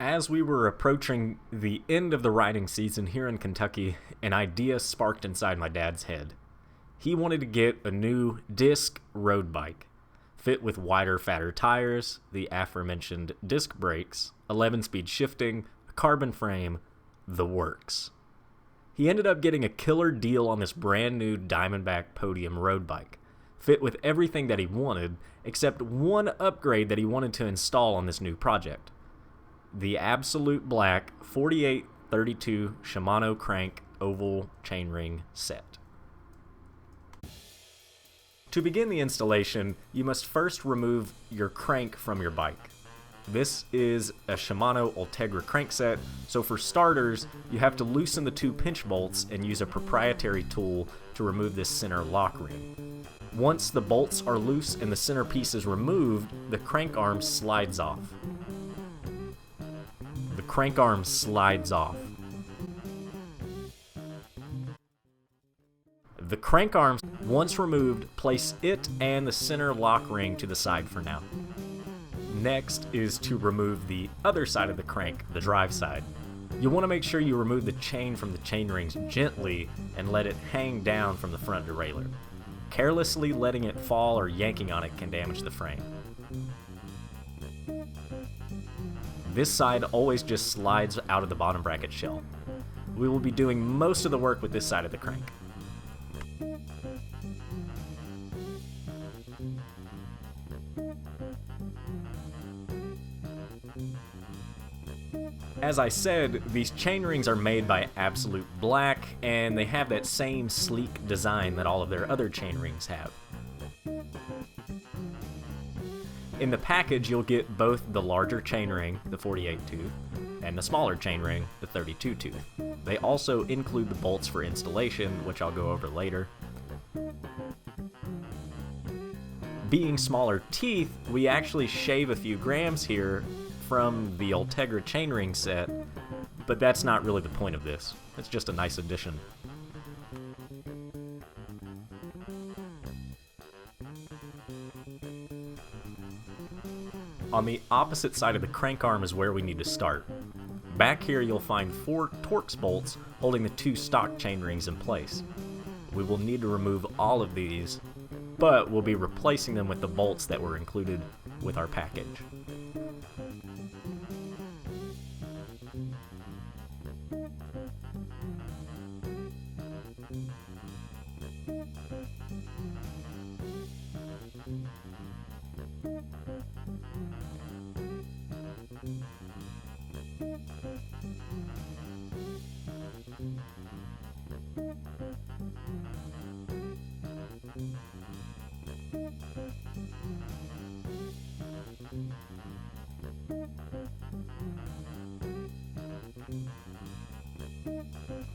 As we were approaching the end of the riding season here in Kentucky, an idea sparked inside my dad's head. He wanted to get a new disc road bike, fit with wider, fatter tires, the aforementioned disc brakes, 11-speed shifting, a carbon frame, the works. He ended up getting a killer deal on this brand new Diamondback Podium road bike, fit with everything that he wanted, except one upgrade that he wanted to install on this new project. The AbsoluteBlack 4832 Shimano crank oval chainring set. To begin the installation, you must first remove your crank from your bike. This is a Shimano Ultegra crankset, so for starters, you have to loosen the two pinch bolts and use a proprietary tool to remove this center lock ring. Once the bolts are loose and the center piece is removed, the crank arm slides off. The crank arm slides off. The crank arm, once removed, place it and the center lock ring to the side for now. Next is to remove the other side of the crank, the drive side. You'll want to make sure you remove the chain from the chain rings gently and let it hang down from the front derailleur. Carelessly letting it fall or yanking on it can damage the frame. This side always just slides out of the bottom bracket shell. We will be doing most of the work with this side of the crank. As I said, these chain rings are made by AbsoluteBlack, and they have that same sleek design that all of their other chain rings have. In the package, you'll get both the larger chain ring, the 48 tooth, and the smaller chain ring, the 32 tooth. They also include the bolts for installation, which I'll go over later. Being smaller teeth, we actually shave a few grams here from the Ultegra chainring set, but that's not really the point of this. It's just a nice addition. On the opposite side of the crank arm is where we need to start. Back here you'll find 4 torx bolts holding the 2 stock chain rings in place. We will need to remove all of these, but we'll be replacing them with the bolts that were included with our package.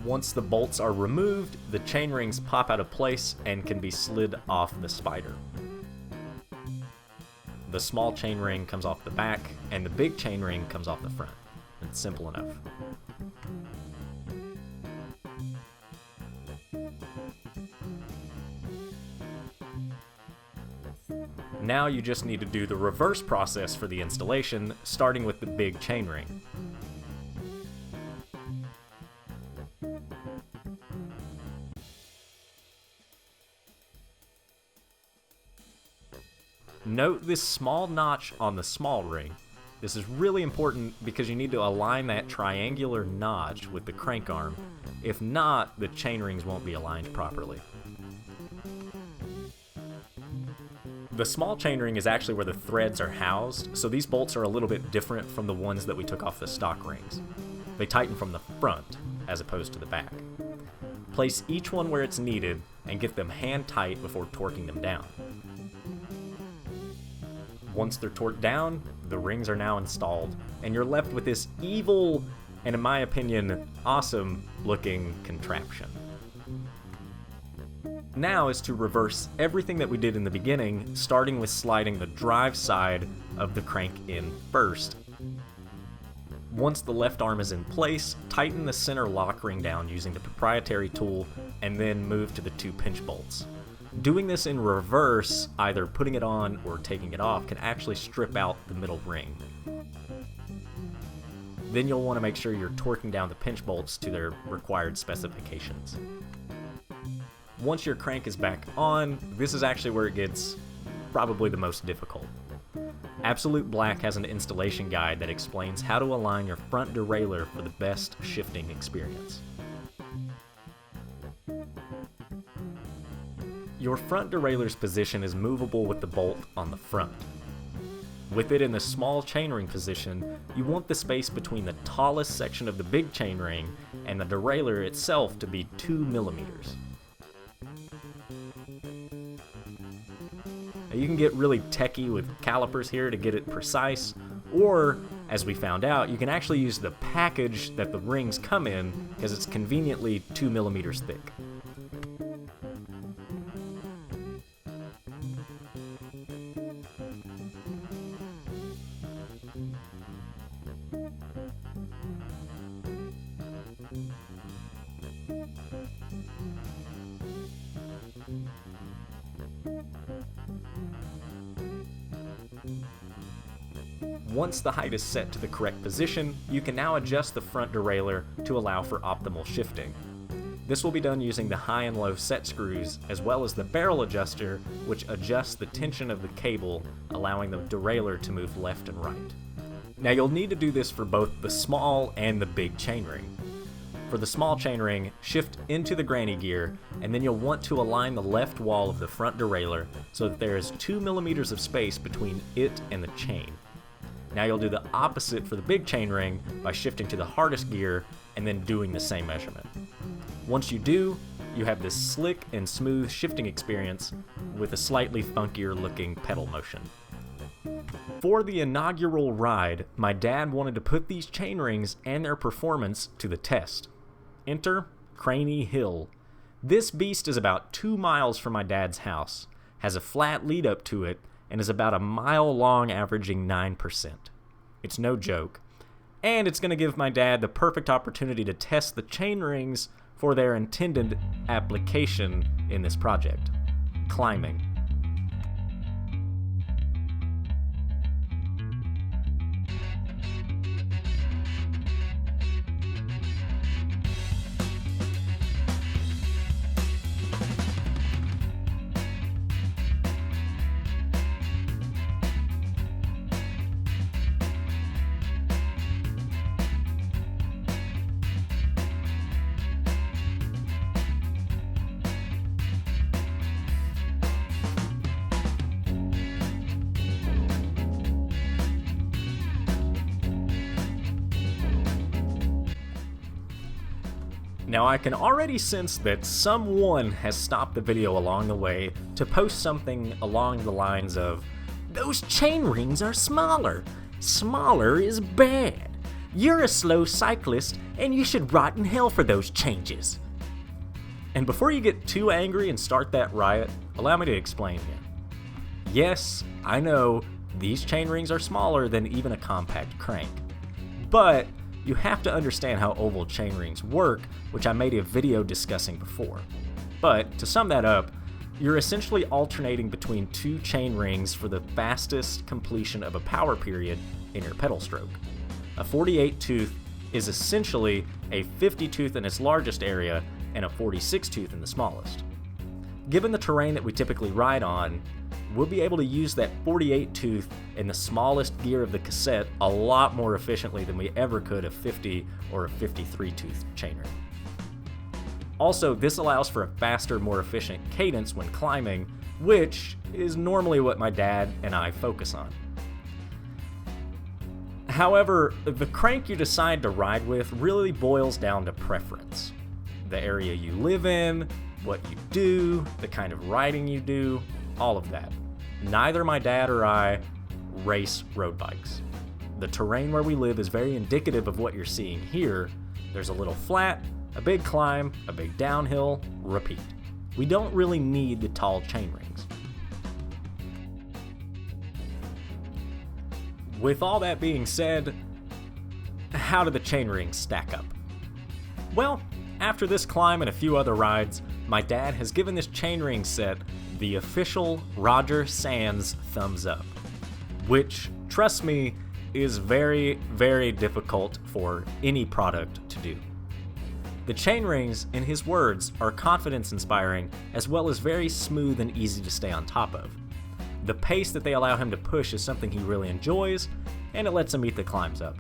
Once the bolts are removed, the chain rings pop out of place and can be slid off the spider. The small chain ring comes off the back, and the big chain ring comes off the front. It's simple enough. Now you just need to do the reverse process for the installation, starting with the big chain ring. Note this small notch on the small ring. This is really important because you need to align that triangular notch with the crank arm. If not, the chain rings won't be aligned properly. The small chain ring is actually where the threads are housed, so these bolts are a little bit different from the ones that we took off the stock rings. They tighten from the front as opposed to the back. Place each one where it's needed and get them hand tight before torquing them down. Once they're torqued down, the rings are now installed, and you're left with this evil, and in my opinion, awesome looking contraption. Now is to reverse everything that we did in the beginning, starting with sliding the drive side of the crank in first. Once the left arm is in place, tighten the center lock ring down using the proprietary tool, and then move to the 2 pinch bolts. Doing this in reverse, either putting it on or taking it off, can actually strip out the middle ring. then you'll want to make sure you're torquing down the pinch bolts to their required specifications. Once your crank is back on, this is actually where it gets probably the most difficult. AbsoluteBlack has an installation guide that explains how to align your front derailleur for the best shifting experience. Your front derailleur's position is movable with the bolt on the front. With it in the small chainring position, you want the space between the tallest section of the big chainring and the derailleur itself to be 2 millimeters. Now, you can get really techie with calipers here to get it precise, or, as we found out, you can actually use the package that the rings come in because it's conveniently 2 millimeters thick. Once the height is set to the correct position, you can now adjust the front derailleur to allow for optimal shifting. This will be done using the high and low set screws, as well as the barrel adjuster, which adjusts the tension of the cable, allowing the derailleur to move left and right. Now you'll need to do this for both the small and the big chainring. For the small chainring, shift into the granny gear, and then you'll want to align the left wall of the front derailleur so that there is 2 millimeters of space between it and the chain. Now you'll do the opposite for the big chainring by shifting to the hardest gear and then doing the same measurement. Once you do, you have this slick and smooth shifting experience with a slightly funkier looking pedal motion. For the inaugural ride, my dad wanted to put these chainrings and their performance to the test. Enter Craney Hill. This beast is about 2 miles from my dad's house, has a flat lead up to it, and is about a mile long, averaging 9%. It's no joke. And it's going to give my dad the perfect opportunity to test the chainrings for their intended application in this project: climbing. Now I can already sense that someone has stopped the video along the way to post something along the lines of, "Those chain rings are smaller. Smaller is bad. You're a slow cyclist and you should rot in hell for those changes." And before you get too angry and start that riot, allow me to explain here. Yes, I know these chain rings are smaller than even a compact crank, but you have to understand how oval chain rings work, which I made a video discussing before. But to sum that up, you're essentially alternating between 2 chain rings for the fastest completion of a power period in your pedal stroke. A 48 tooth is essentially a 50 tooth in its largest area and a 46 tooth in the smallest. Given the terrain that we typically ride on, we'll be able to use that 48 tooth in the smallest gear of the cassette a lot more efficiently than we ever could a 50 or a 53 tooth chainring. Also, this allows for a faster, more efficient cadence when climbing, which is normally what my dad and I focus on. However, the crank you decide to ride with really boils down to preference. The area you live in, what you do, the kind of riding you do, all of that. Neither my dad or I race road bikes. The terrain where we live is very indicative of what you're seeing here. There's a little flat, a big climb, a big downhill, repeat. We don't really need the tall chain rings. With all that being said, how do the chain rings stack up? Well, after this climb and a few other rides, my dad has given this chainring set the official Roger Sands thumbs up, which, trust me, is very, very difficult for any product to do. The chainrings, in his words, are confidence-inspiring as well as very smooth and easy to stay on top of. The pace that they allow him to push is something he really enjoys, and it lets him eat the climbs up.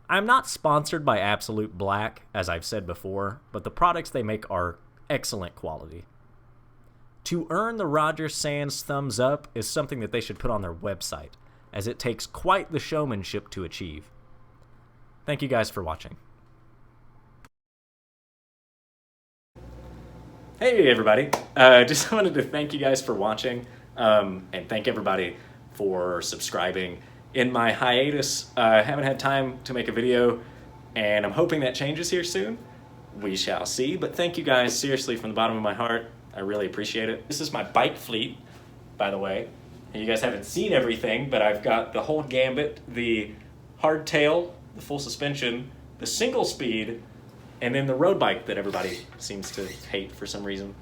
I'm not sponsored by AbsoluteBlack, as I've said before, but the products they make are excellent quality. To earn the Roger Sands thumbs up is something that they should put on their website, as it takes quite the showmanship to achieve. Thank you guys for watching. Hey everybody, just wanted to thank you guys for watching, and thank everybody for subscribing. In my hiatus, I haven't had time to make a video, and I'm hoping that changes here soon. We shall see, but thank you guys seriously from the bottom of my heart. I really appreciate it. This is my bike fleet, by the way. And you guys haven't seen everything, but I've got the whole gambit, the hardtail, the full suspension, the single speed, and then the road bike that everybody seems to hate for some reason.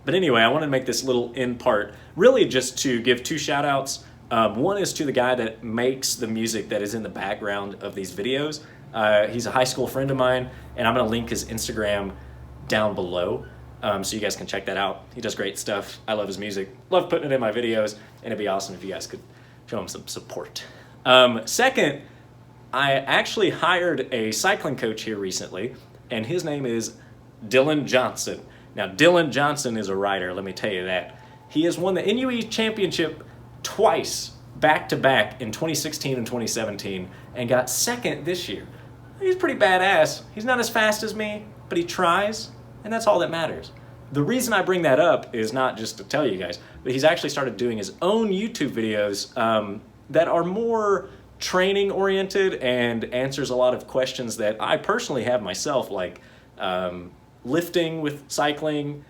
But anyway, I wanted to make this little end part, really just to give two shout outs. One is to the guy that makes the music that is in the background of these videos. He's a high school friend of mine, and I'm gonna link his Instagram down below so you guys can check that out. He does great stuff. I love his music, love putting it in my videos, and it'd be awesome if you guys could show him some support. Second, I actually hired a cycling coach here recently, and his name is Dylan Johnson. Now, Dylan Johnson is a rider, let me tell you that. He has won the NUE Championship twice, back-to-back, in 2016 and 2017, and got second this year. He's pretty badass. He's not as fast as me, but he tries, and that's all that matters. The reason I bring that up is not just to tell you guys, but he's actually started doing his own YouTube videos that are more training oriented and answers a lot of questions that I personally have myself, like lifting with cycling,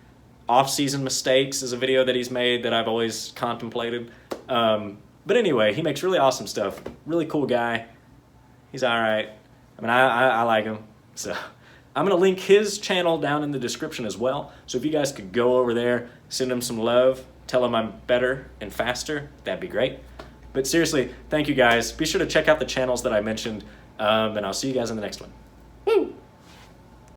off-season mistakes is a video that he's made that I've always contemplated. But anyway, he makes really awesome stuff. Really cool guy. He's all right. I mean, I like him. So I'm going to link his channel down in the description as well. So if you guys could go over there, send him some love, tell him I'm better and faster, that'd be great. But seriously, thank you guys. Be sure to check out the channels that I mentioned, and I'll see you guys in the next one.